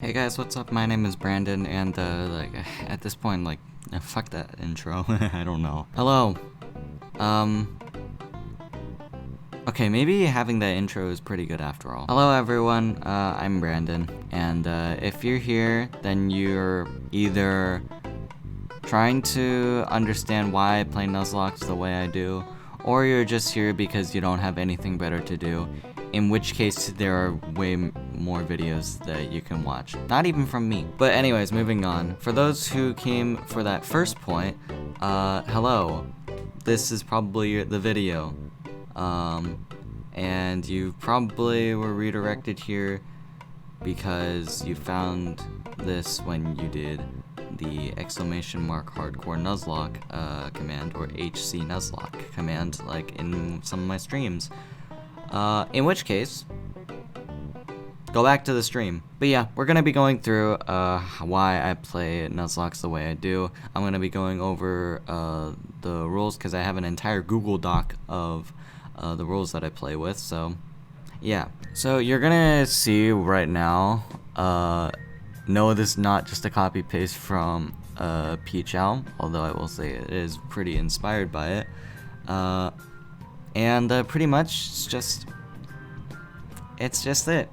Hey guys, what's up? My name is Brandon, and at this point, fuck that intro. I don't know. Hello. Okay, maybe having that intro is pretty good after all. Hello everyone, I'm Brandon, and if you're here, then you're either trying to understand why I play Nuzlocks the way I do, or you're just here because you don't have anything better to do, in which case there are way more videos that you can watch. Not even from me. But anyways, moving on. For those who came for that first point, hello. This is probably the video. And you probably were redirected here because you found this when you did the !Hardcore Nuzlocke command, or HC Nuzlocke command, like in some of my streams. In which case, go back to the stream. But yeah, we're gonna be going through why I play Nuzlocks the way I do. I'm gonna be going over the rules because I have an entire Google Doc of the rules that I play with. So yeah, so you're gonna see right now. No, this is not just a copy paste from Peach Owl, although I will say it is pretty inspired by it. And pretty much it's just it.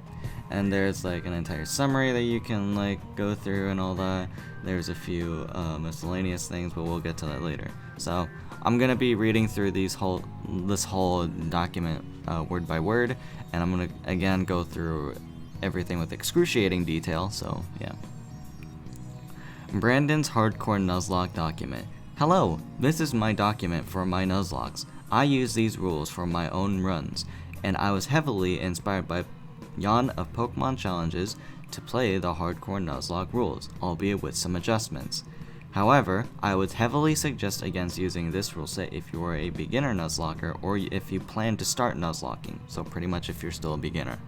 And there's like an entire summary that you can like go through and all that. There's a few miscellaneous things, but we'll get to that later. So I'm gonna be reading through this whole document word by word, and I'm gonna again go through everything with excruciating detail. So yeah. Brandon's Hardcore Nuzlocke document. Hello, this is my document for my Nuzlocks. I use these rules for my own runs, and I was heavily inspired by Jan of Pokemon Challenges to play the Hardcore Nuzlocke rules, albeit with some adjustments. However, I would heavily suggest against using this rule set if you are a beginner Nuzlocker or if you plan to start Nuzlocking, so pretty much if you're still a beginner.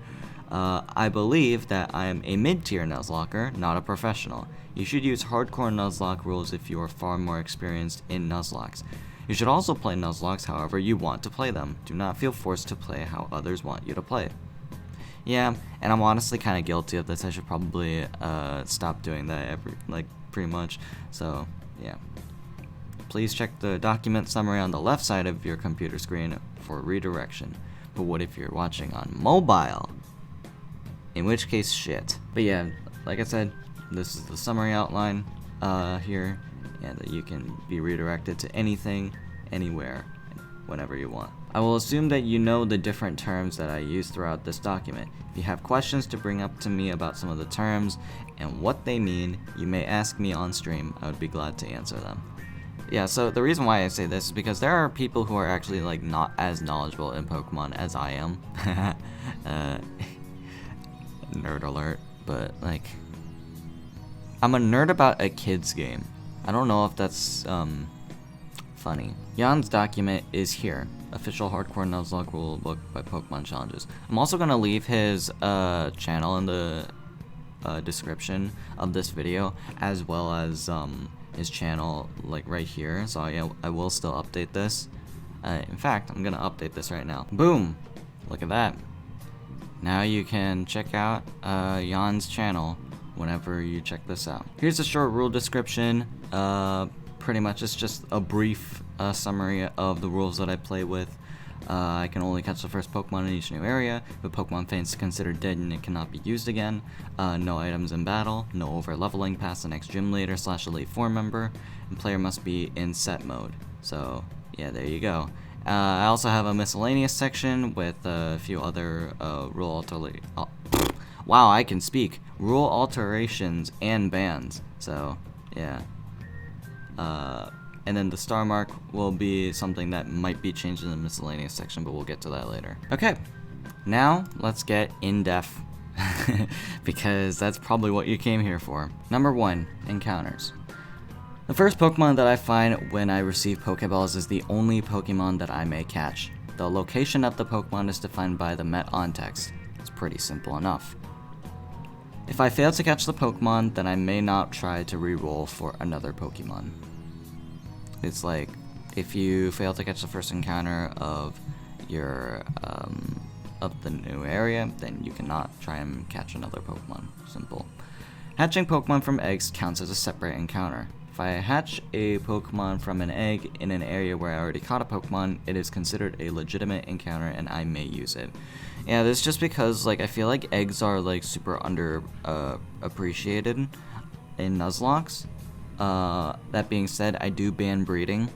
I believe that I am a mid-tier Nuzlocker, not a professional. You should use Hardcore Nuzlocke rules if you are far more experienced in Nuzlocks. You should also play Nuzlocks however you want to play them. Do not feel forced to play how others want you to play. Yeah, and I'm honestly kind of guilty of this. I should probably stop doing that pretty much. So yeah, please check the document summary on the left side of your computer screen for redirection. But what if you're watching on mobile? In which case, shit. But yeah, like I said, this is the summary outline here, and you can be redirected to anything, anywhere, whenever you want. I will assume that you know the different terms that I use throughout this document. If you have questions to bring up to me about some of the terms and what they mean, you may ask me on stream. I would be glad to answer them. Yeah, so the reason why I say this is because there are people who are actually like not as knowledgeable in Pokemon as I am. Nerd alert, but like, I'm a nerd about a kid's game. I don't know if that's funny. Jan's document is here. Official Hardcore Nuzlocke rulebook by Pokemon Challenges. I'm also gonna leave his channel in the description of this video, as well as his channel like right here. So I will still update this. In fact, I'm gonna update this right now. Boom! Look at that. Now you can check out Jan's channel whenever you check this out. Here's a short rule description. Pretty much it's just a brief summary of the rules that I play with. I can only catch the first Pokemon in each new area. If a Pokemon faints considered dead and it cannot be used again. No items in battle. No over leveling past the next gym leader / Elite Four member. And player must be in set mode. So yeah, there you go. I also have a miscellaneous section with a few other wow, I can speak. Rule alterations and bans. So yeah. And then the star mark will be something that might be changed in the miscellaneous section, but we'll get to that later. Okay, now let's get in depth because that's probably what you came here for. Number 1, encounters. The first Pokemon that I find when I receive Pokeballs is the only Pokemon that I may catch. The location of the Pokemon is defined by the Met On text. It's pretty simple enough. If I fail to catch the Pokemon, then I may not try to re-roll for another Pokemon. It's like, if you fail to catch the first encounter of your of the new area, then you cannot try and catch another Pokemon. Simple. Hatching Pokemon from eggs counts as a separate encounter. If I hatch a Pokemon from an egg in an area where I already caught a Pokemon, it is considered a legitimate encounter and I may use it. Yeah, this is just because like I feel like eggs are like super under appreciated in Nuzlocke. That being said, I do ban breeding,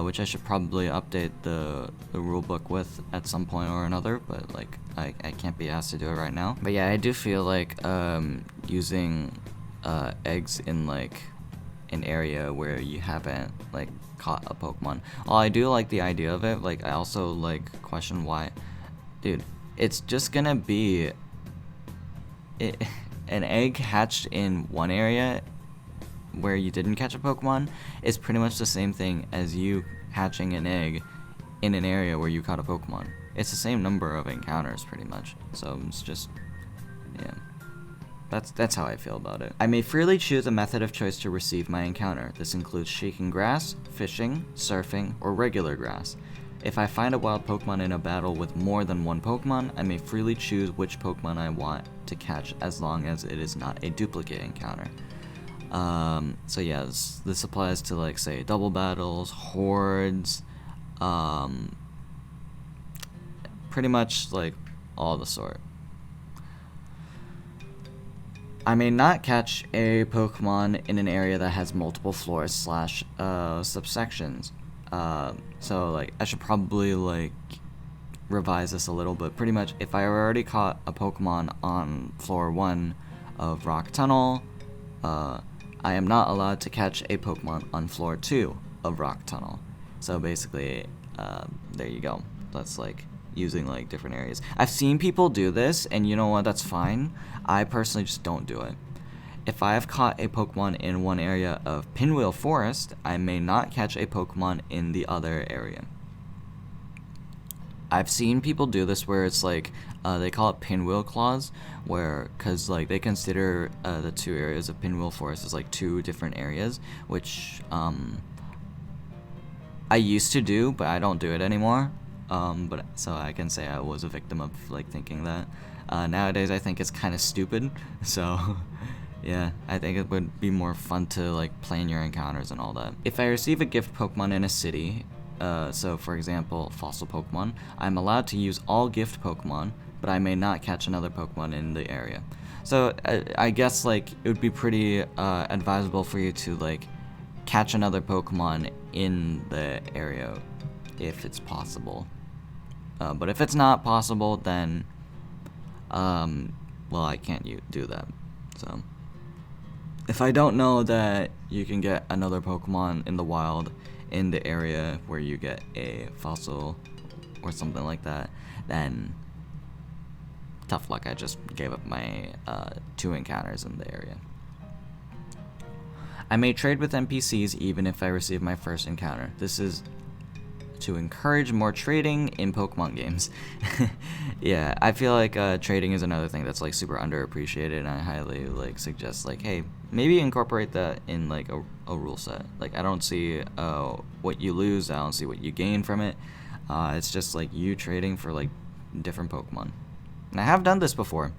which I should probably update the rulebook with at some point or another, but like I can't be asked to do it right now. But yeah, I do feel like using eggs in like an area where you haven't like caught a Pokemon. While I do like the idea of it, like I also like question why, dude, it's just gonna be an egg hatched in one area where you didn't catch a Pokemon is pretty much the same thing as you hatching an egg in an area where you caught a Pokemon. It's the same number of encounters pretty much. So it's just, yeah. That's how I feel about it. I may freely choose a method of choice to receive my encounter. This includes shaking grass, fishing, surfing, or regular grass. If I find a wild Pokemon in a battle with more than one Pokemon, I may freely choose which Pokemon I want to catch as long as it is not a duplicate encounter. So yeah, this applies to like say double battles, hordes, pretty much like all the sort. I may not catch a Pokemon in an area that has multiple floors / subsections. So like I should probably like revise this a little bit. Pretty much if I already caught a Pokemon on floor 1 of Rock Tunnel, I am not allowed to catch a Pokemon on floor 2 of Rock Tunnel. So basically, there you go. That's like using like different areas. I've seen people do this, and you know what, that's fine. I personally just don't do it. If I have caught a Pokemon in one area of Pinwheel Forest, I may not catch a Pokemon in the other area. I've seen people do this where it's like, they call it Pinwheel Clause, where, cause like they consider the two areas of Pinwheel Forest as like two different areas, which I used to do, but I don't do it anymore. But so I can say I was a victim of like thinking that. Nowadays I think it's kind of stupid, so yeah, I think it would be more fun to like plan your encounters and all that. If I receive a gift Pokemon in a city, so for example, fossil Pokemon, I'm allowed to use all gift Pokemon, but I may not catch another Pokemon in the area. So I guess like it would be pretty advisable for you to like catch another Pokemon in the area if it's possible. But if it's not possible, then well, I can't do that. So if I don't know that you can get another Pokemon in the wild in the area where you get a fossil or something like that, then tough luck. I just gave up my 2 encounters in the area. I may trade with NPCs even if I receive my first encounter. This is to encourage more trading in Pokemon games. Yeah, I feel like trading is another thing that's like super underappreciated, and I highly like suggest like, hey, maybe incorporate that in like a rule set. Like I don't see what you lose, I don't see what you gain from it. It's just like you trading for like different Pokemon. And I have done this before.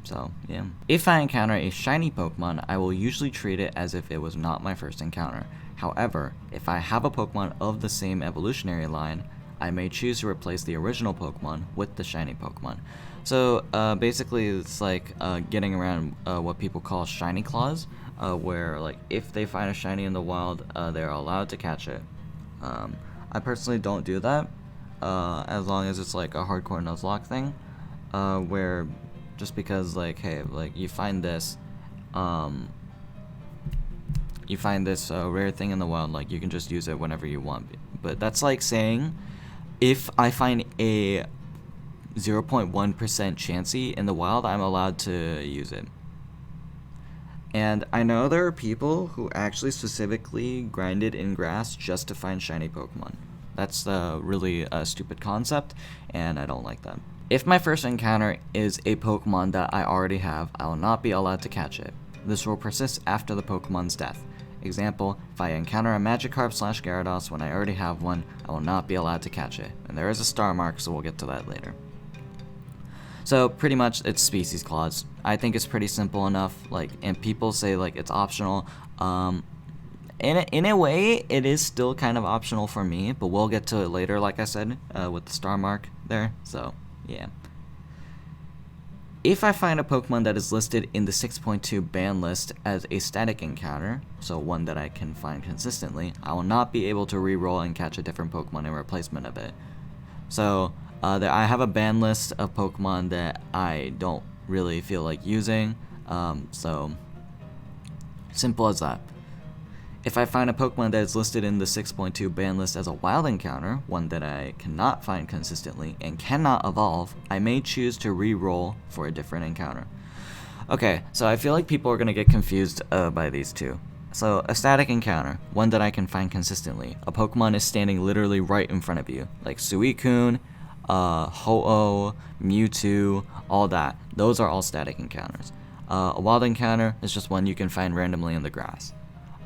So, yeah. If I encounter a shiny Pokemon, I will usually treat it as if it was not my first encounter. However, if I have a Pokemon of the same evolutionary line, I may choose to replace the original Pokemon with the shiny Pokemon. So, basically, it's like getting around what people call shiny clause, where like if they find a shiny in the wild, they're allowed to catch it. I personally don't do that, as long as it's like a hardcore Nuzlocke thing, where just because like, hey, like you find this rare thing in the wild, like you can just use it whenever you want. But that's like saying if I find a 0.1% Chansey in the wild, I'm allowed to use it. And I know there are people who actually specifically grinded in grass just to find shiny Pokemon. That's really a stupid concept, and I don't like that. If my first encounter is a Pokemon that I already have, I will not be allowed to catch it. This will persist after the Pokemon's death. Example, if I encounter a Magikarp / Gyarados when I already have one, I will not be allowed to catch it. And there is a star mark, so we'll get to that later. So pretty much it's species clause. I think it's pretty simple enough, like, and people say like it's optional. In a way, it is still kind of optional for me, but we'll get to it later, like I said, with the star mark there, so yeah. If I find a Pokemon that is listed in the 6.2 ban list as a static encounter, so one that I can find consistently, I will not be able to reroll and catch a different Pokemon in replacement of it. So, I have a ban list of Pokemon that I don't really feel like using, so simple as that. If I find a Pokemon that is listed in the 6.2 ban list as a wild encounter, one that I cannot find consistently and cannot evolve, I may choose to re-roll for a different encounter. Okay, so I feel like people are going to get confused by these two. So, a static encounter, one that I can find consistently. A Pokemon is standing literally right in front of you, like Suicune, Ho-Oh, Mewtwo, all that. Those are all static encounters. A wild encounter is just one you can find randomly in the grass.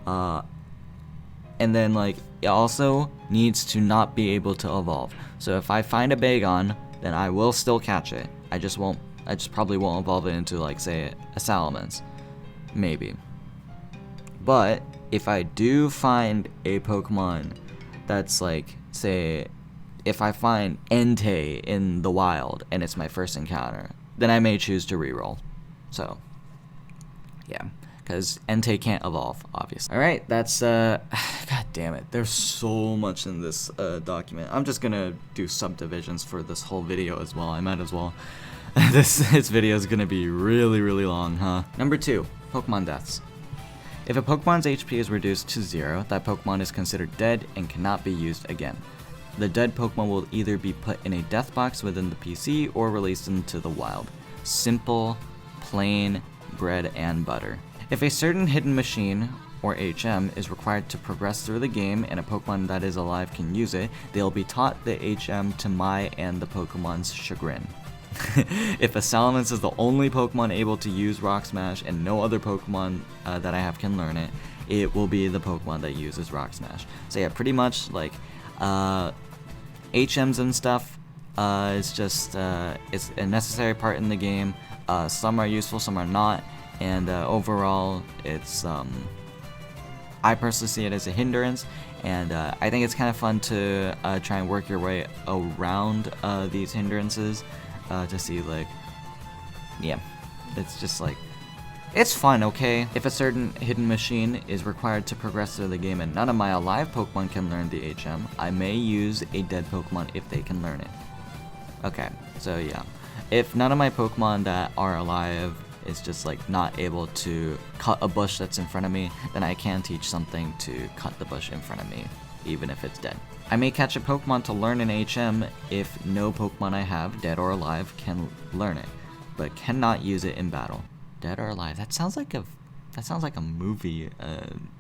And then like it also needs to not be able to evolve. So if I find a Bagon, then I will still catch it. I just probably won't evolve it into like say a Salamence. Maybe. But if I do find a Pokemon that's like, say, if I find Entei in the wild and it's my first encounter, then I may choose to reroll. So yeah. Because Entei can't evolve, obviously. Alright, that's, god damn it. There's so much in this document. I'm just gonna do subdivisions for this whole video as well. I might as well. This video is gonna be really, really long, huh? Number 2, Pokemon deaths. If a Pokemon's HP is reduced to 0, that Pokemon is considered dead and cannot be used again. The dead Pokemon will either be put in a death box within the PC or released into the wild. Simple, plain, bread and butter. If a certain hidden machine, or HM, is required to progress through the game and a Pokemon that is alive can use it, they will be taught the HM to my and the Pokemon's chagrin. If a Salamence is the only Pokemon able to use Rock Smash and no other Pokemon that I have can learn it, it will be the Pokemon that uses Rock Smash. So yeah, pretty much like HMs and stuff, it's just it's a necessary part in the game. Some are useful, some are not. And overall, it's I personally see it as a hindrance, and I think it's kind of fun to try and work your way around these hindrances to see, like, yeah, it's just like, it's fun, okay? If a certain hidden machine is required to progress through the game and none of my alive Pokemon can learn the HM, I may use a dead Pokemon if they can learn it. Okay, so yeah, if none of my Pokemon that are alive is just like not able to cut a bush that's in front of me, then I can teach something to cut the bush in front of me, even if it's dead. I may catch a Pokemon to learn an HM if no Pokemon I have, dead or alive, can learn it, but cannot use it in battle. Dead or alive, that sounds like a movie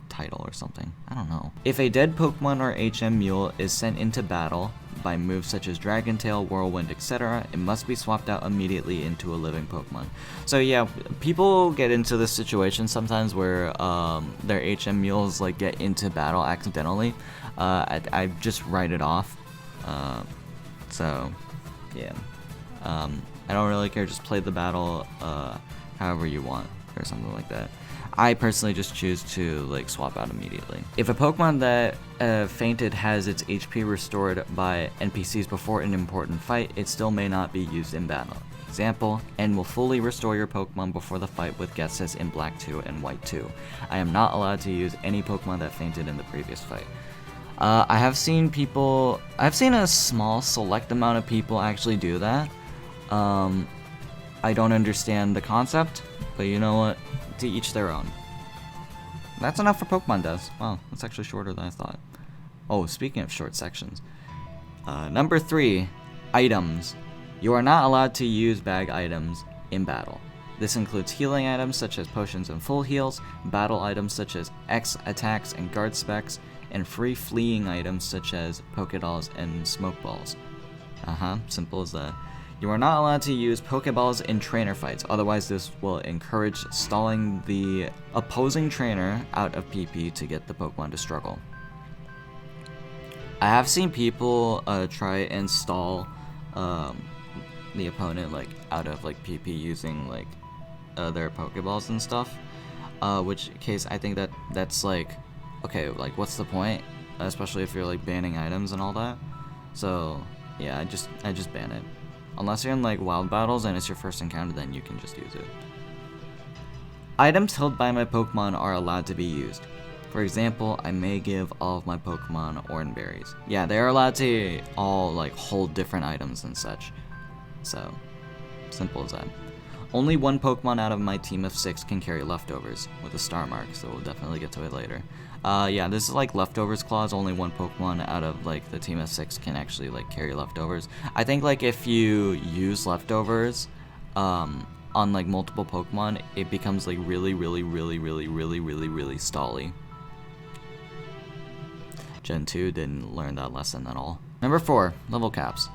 title or something. I don't know. If a dead Pokemon or HM Mule is sent into battle by moves such as Dragon Tail, Whirlwind, etc., it must be swapped out immediately into a living Pokemon. So yeah, people get into this situation sometimes where their HM Mules like get into battle accidentally. I just write it off. So yeah, I don't really care. Just play the battle however you want or something like that. I personally just choose to like swap out immediately. If a Pokemon that fainted has its HP restored by NPCs before an important fight, it still may not be used in battle. Example, N will fully restore your Pokemon before the fight with guesses in Black 2 and White 2. I am not allowed to use any Pokemon that fainted in the previous fight. I've seen a small select amount of people actually do that. I don't understand the concept, but you know what? To each their own. That's enough for Pokemon Deaths. Wow, that's actually shorter than I thought. Oh, speaking of short sections. Number 3, items. You are not allowed to use bag items in battle. This includes healing items such as potions and full heals, battle items such as X attacks and guard specs, and free fleeing items such as Pokédolls and Smoke Balls. Simple as that. You are not allowed to use Pokeballs in trainer fights, otherwise this will encourage stalling the opposing trainer out of PP to get the Pokemon to struggle. I have seen people try and stall the opponent like out of like PP using like their Pokeballs and stuff. Which case I think that's like, okay, like what's the point? Especially if you're like banning items and all that. So yeah, I just ban it. Unless you're in like wild battles and it's your first encounter, then you can just use it. Items held by my Pokemon are allowed to be used. For example, I may give all of my Pokemon Oranberries. Yeah, they're allowed to all like hold different items and such. So, simple as that. Only one Pokemon out of my team of 6 can carry leftovers with a star mark, so we'll definitely get to it later. Yeah, this is like leftovers clause. Only one Pokemon out of like the team of 6 can actually like carry leftovers. I think like if you use leftovers, on like multiple Pokemon, it becomes like really stally. Gen 2 didn't learn that lesson at all. Number 4, level caps.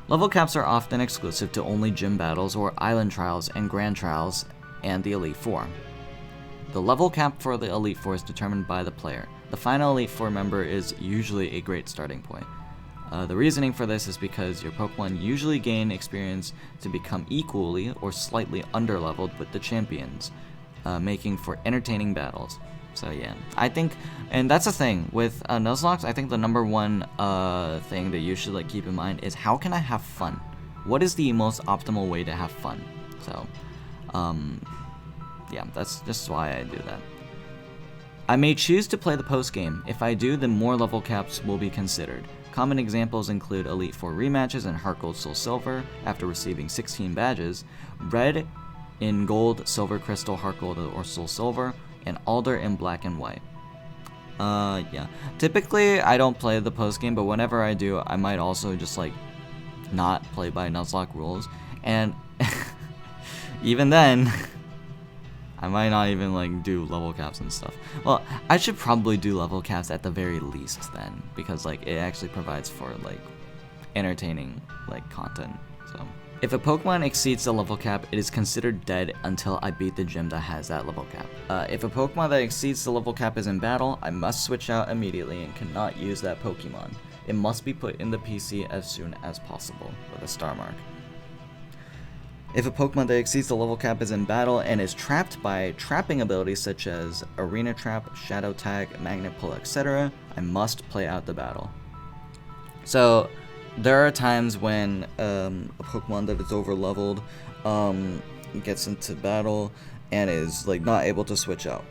Level caps are often exclusive to only gym battles or island trials and grand trials and the Elite Four. The level cap for the Elite Four is determined by the player. The final Elite Four member is usually a great starting point. The reasoning for this is because your Pokemon usually gain experience to become equally or slightly underleveled with the champions, making for entertaining battles. So yeah, I think, and that's the thing with Nuzlocke. I think the number one thing that you should like keep in mind is how can I have fun? What is the most optimal way to have fun? So, yeah, that's just why I do that. I may choose to play the post game. If I do, then more level caps will be considered. Common examples include Elite Four rematches in Heart Gold Soul Silver after receiving 16 badges, Red in Gold, Silver Crystal, Heart Gold, or Soul Silver, and Alder in Black and White. Yeah. Typically, I don't play the post game, but whenever I do, I might also just like not play by Nuzlocke rules, and even then, I might not even like do level caps and stuff. Well, I should probably do level caps at the very least then, because like it actually provides for like entertaining like content. So if a Pokemon exceeds the level cap, it is considered dead until I beat the gym that has that level cap. If a Pokemon that exceeds the level cap is in battle, I must switch out immediately and cannot use that Pokemon. It must be put in the PC as soon as possible with a star mark. If a Pokemon that exceeds the level cap is in battle and is trapped by trapping abilities such as Arena Trap, Shadow Tag, Magnet Pull, etc., I must play out the battle. So, there are times when a Pokemon that is over-leveled gets into battle and is like not able to switch out.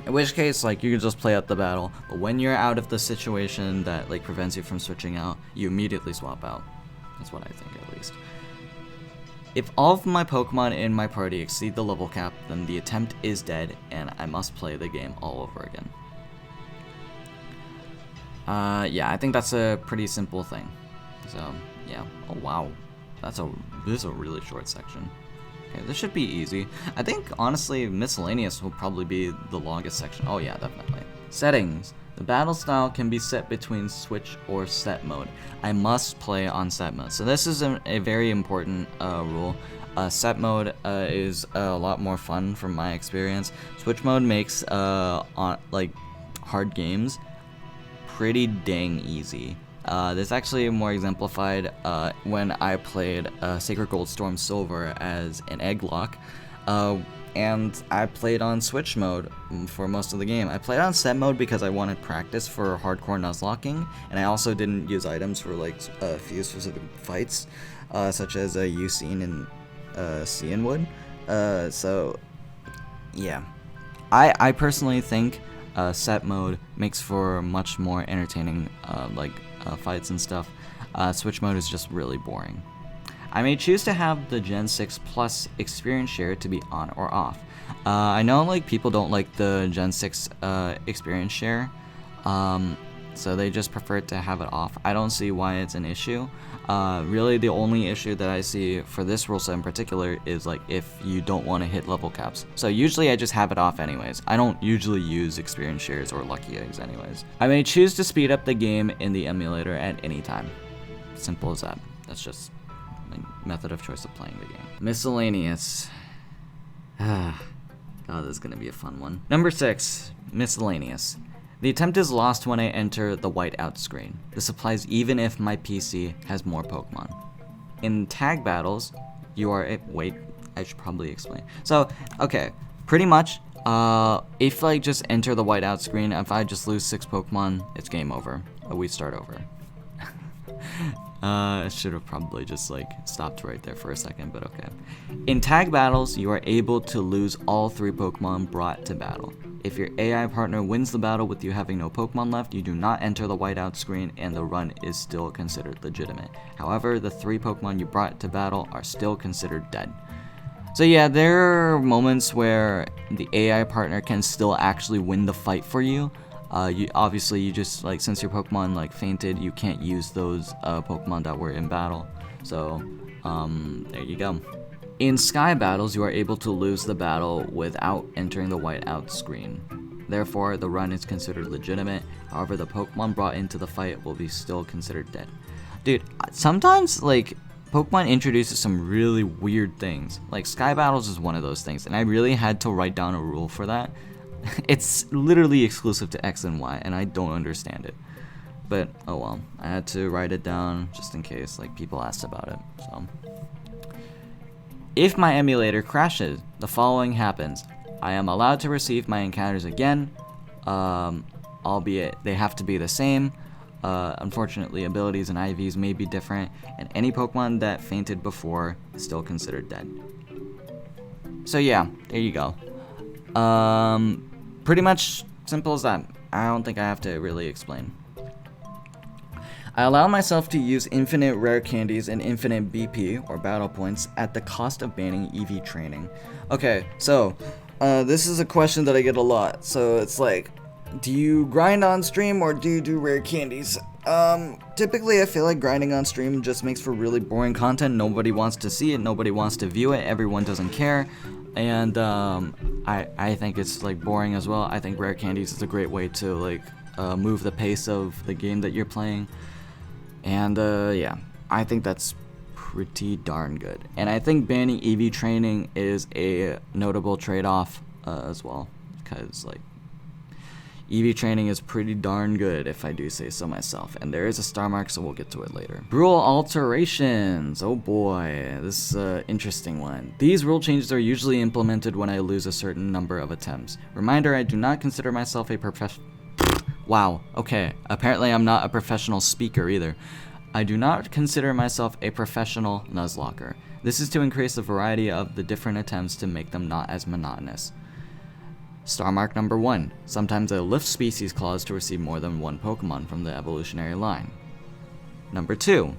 In which case, like, you can just play out the battle, but when you're out of the situation that like prevents you from switching out, you immediately swap out. That's what I think, at least. If all of my Pokemon in my party exceed the level cap, then the attempt is dead, and I must play the game all over again. Yeah, I think that's a pretty simple thing. So, yeah. Oh, wow. This is a really short section. Okay, this should be easy. I think, honestly, Miscellaneous will probably be the longest section. Oh, yeah, definitely. Settings. The battle style can be set between switch or set mode. I must play on set mode. So this is a very important rule. Set mode is a lot more fun from my experience. Switch mode makes like hard games pretty dang easy. This actually more exemplified when I played Sacred Gold Storm Silver as an Egglock. And I played on Switch mode for most of the game. I played on set mode because I wanted practice for Hardcore Nuzlocking, and I also didn't use items for like a few specific fights, such as Ucene and Cianwood. So, yeah. I personally think set mode makes for much more entertaining fights and stuff. Switch mode is just really boring. I may choose to have the Gen 6 Plus experience share to be on or off. I know like people don't like the Gen 6 experience share, so they just prefer to have it off. I don't see why it's an issue. Really the only issue that I see for this rule set in particular is like if you don't want to hit level caps. So usually I just have it off anyways. I don't usually use experience shares or lucky eggs anyways. I may choose to speed up the game in the emulator at any time. Simple as that. That's just my method of choice of playing the game. Miscellaneous. God, this is gonna be a fun one. Number 6, Miscellaneous. The attempt is lost when I enter the whiteout screen. This applies even if my PC has more Pokemon. In tag battles, you are wait, I should probably explain. So, okay, pretty much, if I just enter the whiteout screen, if I just lose 6 Pokemon, it's game over. We start over. I should have probably just like stopped right there for a second, but okay. In tag battles, you are able to lose all 3 Pokemon brought to battle. If your AI partner wins the battle with you having no Pokemon left, you do not enter the whiteout screen and the run is still considered legitimate. However, the 3 Pokemon you brought to battle are still considered dead. So yeah, there are moments where the AI partner can still actually win the fight for you. Obviously, you just, like, since your Pokemon, like, fainted, you can't use those Pokemon that were in battle. So, there you go. In Sky battles, you are able to lose the battle without entering the whiteout screen. Therefore, the run is considered legitimate. However, the Pokemon brought into the fight will be still considered dead. Dude, sometimes, like, Pokemon introduces some really weird things. Like, Sky battles is one of those things, and I really had to write down a rule for that. It's literally exclusive to X and Y, and I don't understand it. But, oh well, I had to write it down just in case, like, people asked about it, so. If my emulator crashes, the following happens. I am allowed to receive my encounters again, albeit they have to be the same. Unfortunately, abilities and IVs may be different, and any Pokemon that fainted before is still considered dead. So yeah, there you go. Pretty much simple as that. I don't think I have to really explain. I allow myself to use infinite rare candies and infinite BP, or battle points, at the cost of banning EV training. Okay, so, this is a question that I get a lot. So it's like, do you grind on stream or do you do rare candies? Typically I feel like grinding on stream just makes for really boring content. Nobody wants to see it, nobody wants to view it, everyone doesn't care. And I think it's like boring as well. I think rare candies is a great way to like move the pace of the game that you're playing. And yeah, I think that's pretty darn good. And I think banning EV training is a notable trade-off as well, because like EV training is pretty darn good, if I do say so myself. And there is a star mark, so we'll get to it later. Rule alterations. Oh boy, this is an interesting one. These rule changes are usually implemented when I lose a certain number of attempts. Reminder, I do not consider myself a Wow, okay. Apparently I'm not a professional speaker either. I do not consider myself a professional Nuzlocker. This is to increase the variety of the different attempts to make them not as monotonous. Star mark number 1. Sometimes I lift species clause to receive more than 1 Pokemon from the evolutionary line. Number 2.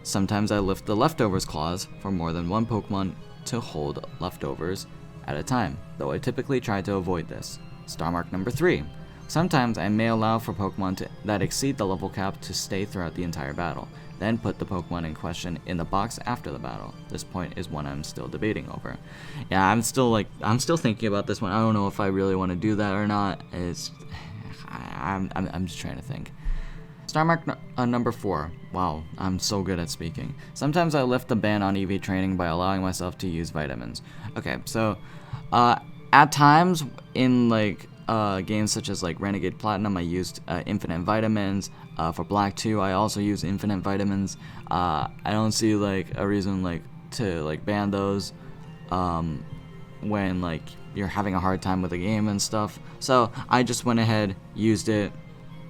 Sometimes I lift the leftovers clause for more than 1 Pokemon to hold leftovers at a time, though I typically try to avoid this. Star mark number 3. Sometimes I may allow for Pokemon that exceed the level cap to stay throughout the entire battle, then put the Pokemon in question in the box after the battle. This point is one I'm still debating over. Yeah, I'm still thinking about this one. I don't know if I really want to do that or not. I'm just trying to think. Star mark number 4. Wow, I'm so good at speaking. Sometimes I lift the ban on EV training by allowing myself to use vitamins. Okay, so at times in like games such as like Renegade Platinum, I used infinite vitamins. For Black 2, I also use infinite vitamins. I don't see like a reason like to like ban those when like you're having a hard time with the game and stuff. So I just went ahead, used it,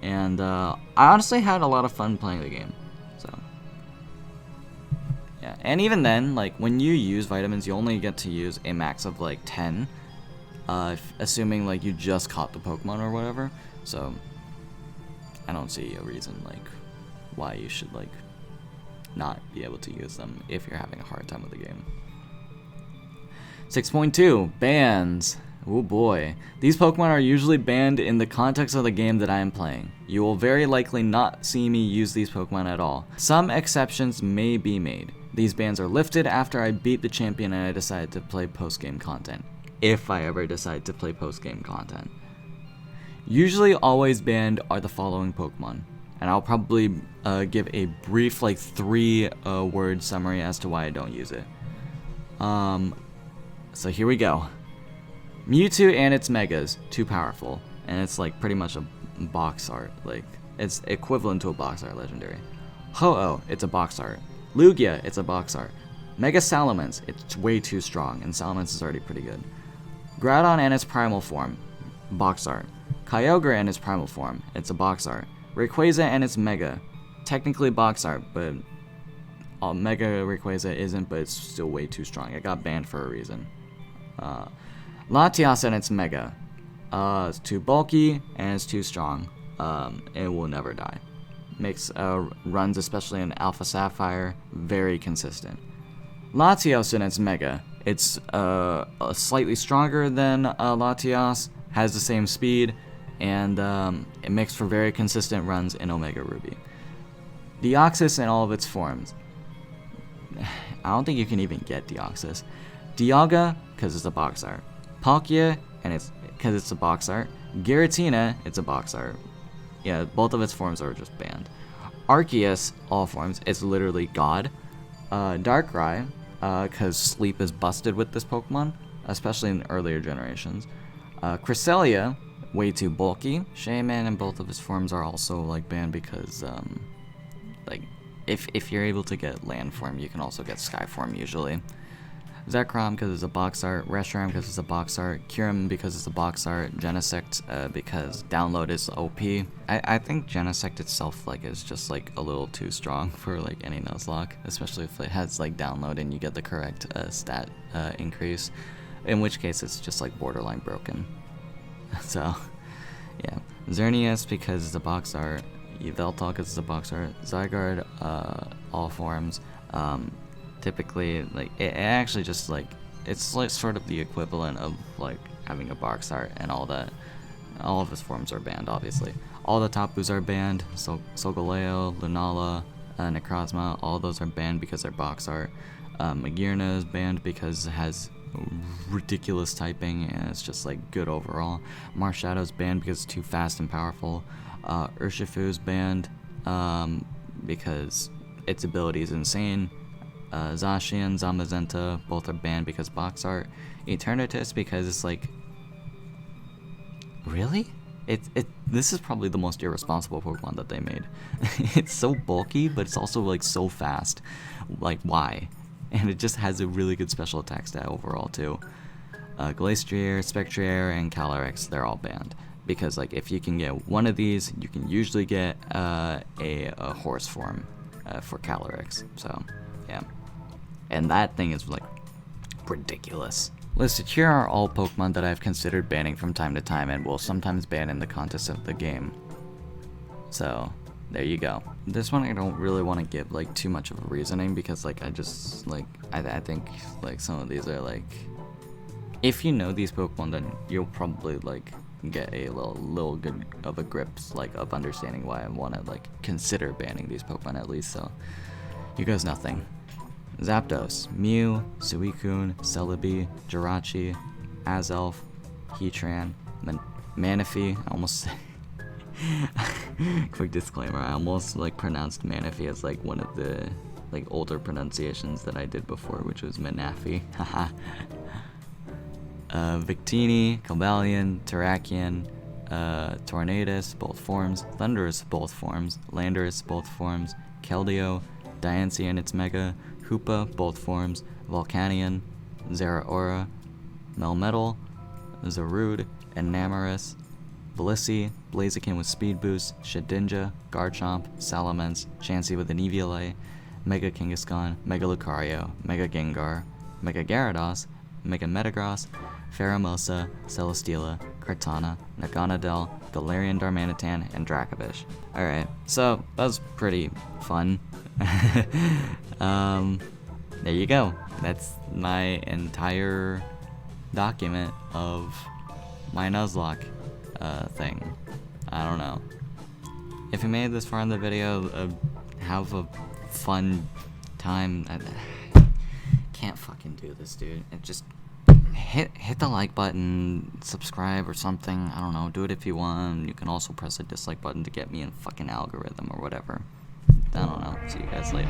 and I honestly had a lot of fun playing the game. So yeah, and even then, like when you use vitamins, you only get to use a max of like 10. Assuming like you just caught the Pokemon or whatever, so I don't see a reason like why you should like not be able to use them if you're having a hard time with the game. 6.2 bans. Oh boy, these Pokemon are usually banned in the context of the game that I am playing. You will very likely not see me use these Pokemon at all. Some exceptions may be made. These bans are lifted after I beat the champion and I decide to play post-game content. If I ever decide to play post-game content. Usually always banned are the following Pokemon, and I'll probably give a brief like 3-word summary as to why I don't use it. So here we go. Mewtwo and its Megas, too powerful, and it's like pretty much a box art, like it's equivalent to a box art legendary. Ho-Oh, it's a box art. Lugia, it's a box art. Mega Salamence, it's way too strong, and Salamence is already pretty good. Groudon and its primal form, box art. Kyogre and its primal form, it's a box art. Rayquaza and its Mega, technically box art, but Mega Rayquaza isn't, but it's still way too strong. It got banned for a reason. Latias and its Mega, it's too bulky and it's too strong. It will never die. Makes runs, especially in Alpha Sapphire, very consistent. Latios and its Mega, it's slightly stronger than Latias, has the same speed, and it makes for very consistent runs in Omega Ruby. Deoxys in all of its forms. I don't think you can even get Deoxys. Dialga, because it's a box art. Palkia, and it's because it's a box art. Giratina, it's a box art. Yeah, both of its forms are just banned. Arceus, all forms, it's literally God. Darkrai, because Sleep is busted with this Pokemon, especially in earlier generations. Cresselia, way too bulky. Shaymin in both of his forms are also like banned because like if you're able to get land form, you can also get sky form usually. Zekrom because it's a box art, Reshiram because it's a box art, Kyurem because it's a box art, Genesect because download is OP. I think Genesect itself like is just like a little too strong for like any Nuzlocke, especially if it has like download and you get the correct stat increase, in which case it's just like borderline broken. So yeah, Xerneas because it's a box art, Yveltal because it's a box art, Zygarde all forms. Typically, like it actually just like it's like sort of the equivalent of like having a box art and all that. All of his forms are banned, obviously. All the Tapus are banned. So Solgaleo, Lunala, Necrozma, all those are banned because they're box art. Magearna is banned because it has ridiculous typing and it's just like good overall. Marshadow's banned because it's too fast and powerful. Urshifu's banned because its ability is insane. Zacian, Zamazenta, both are banned because box art. Eternatus because it's like, really? This is probably the most irresponsible Pokemon that they made. It's so bulky, but it's also like so fast. Like, why? And it just has a really good special attack stat overall too. Glastrier, Spectrier, and Calyrex, they're all banned because like if you can get one of these, you can usually get a horse form for Calyrex. So yeah. And that thing is like ridiculous. Listed here are all Pokemon that I've considered banning from time to time and will sometimes ban in the context of the game. So there you go. This one I don't really want to give like too much of a reasoning because like I just like I think like some of these are like, if you know these Pokemon then you'll probably like get a little good of a grip like of understanding why I want to like consider banning these Pokemon at least. So here goes nothing. Zapdos, Mew, Suicune, Celebi, Jirachi, Azelf, Heatran, Manaphy. I almost said quick disclaimer, I almost like pronounced Manaphy as like one of the like older pronunciations that I did before, which was Manaphy. Haha. Victini, Cobalion, Terrakion, Tornadus, both forms, Thundurus, both forms, Landorus, both forms, Keldeo, Diancie and its Mega, Hoopa, both forms, Volcanion, Zeraora, Melmetal, Zarude, Enamorus, Blissey, Blaziken with Speed Boost, Shedinja, Garchomp, Salamence, Chansey with an Eviolite, Mega Kangaskhan, Mega Lucario, Mega Gengar, Mega Gyarados, Mega Metagross, Pheromosa, Celesteela, Kartana, Naganadel, Galarian Darmanitan, and Dracovish. Alright, so that was pretty fun. There you go. That's my entire document of my Nuzlocke thing. I don't know. If you made it this far in the video, have a fun time. I can't fucking do this, dude. It just hit the like button, subscribe or something. I don't know. Do it if you want. You can also press the dislike button to get me in fucking algorithm or whatever. I don't know. See you guys later.